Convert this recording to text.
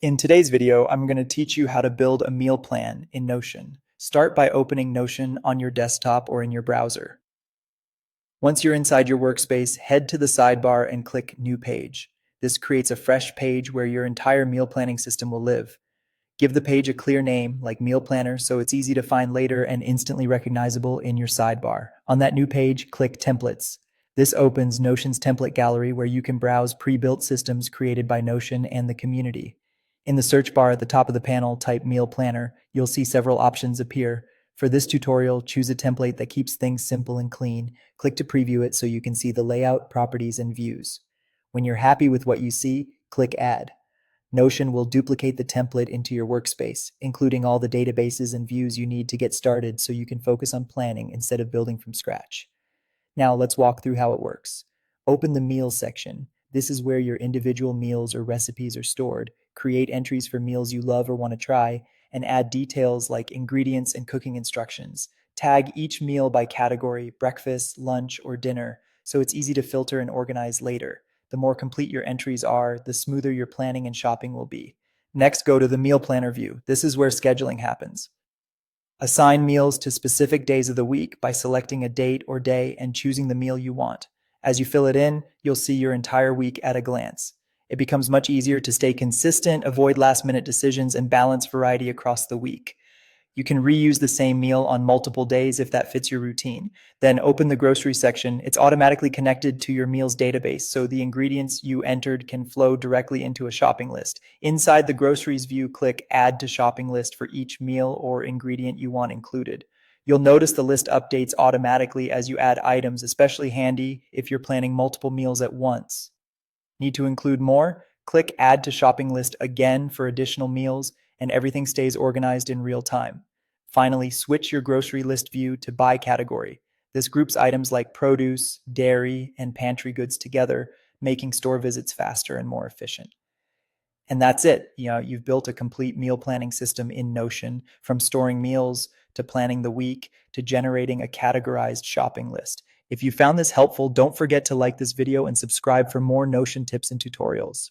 In today's video, I'm going to teach you how to build a meal plan in Notion. Start by opening Notion on your desktop or in your browser. Once you're inside your workspace, head to the sidebar and click New Page. This creates a fresh page where your entire meal planning system will live. Give the page a clear name, like Meal Planner, so it's easy to find later and instantly recognizable in your sidebar. On that new page, click Templates. This opens Notion's template gallery where you can browse pre-built systems created by Notion and the community. In the search bar at the top of the panel, type Meal Planner. You'll see several options appear. For this tutorial, choose a template that keeps things simple and clean. Click to preview it so you can see the layout, properties, and views. When you're happy with what you see, click Add. Notion will duplicate the template into your workspace, including all the databases and views you need to get started so you can focus on planning instead of building from scratch. Now let's walk through how it works. Open the Meals section. This is where your individual meals or recipes are stored. Create entries for meals you love or want to try, and add details like ingredients and cooking instructions. Tag each meal by category, breakfast, lunch, or dinner, so it's easy to filter and organize later. The more complete your entries are, the smoother your planning and shopping will be. Next, go to the Meal Planner view. This is where scheduling happens. Assign meals to specific days of the week by selecting a date or day and choosing the meal you want. As you fill it in, you'll see your entire week at a glance. It becomes much easier to stay consistent, avoid last-minute decisions, and balance variety across the week. You can reuse the same meal on multiple days if that fits your routine. Then open the grocery section. It's automatically connected to your meals database, so the ingredients you entered can flow directly into a shopping list. Inside the groceries view, click Add to Shopping List for each meal or ingredient you want included. You'll notice the list updates automatically as you add items, especially handy if you're planning multiple meals at once. Need to include more? Click Add to Shopping List again for additional meals, and everything stays organized in real time. Finally, switch your grocery list view to By category. This groups items like produce, dairy, and pantry goods together, making store visits faster and more efficient. And that's it. You've built a complete meal planning system in Notion, from storing meals to planning the week to generating a categorized shopping list. If you found this helpful, don't forget to like this video and subscribe for more Notion tips and tutorials.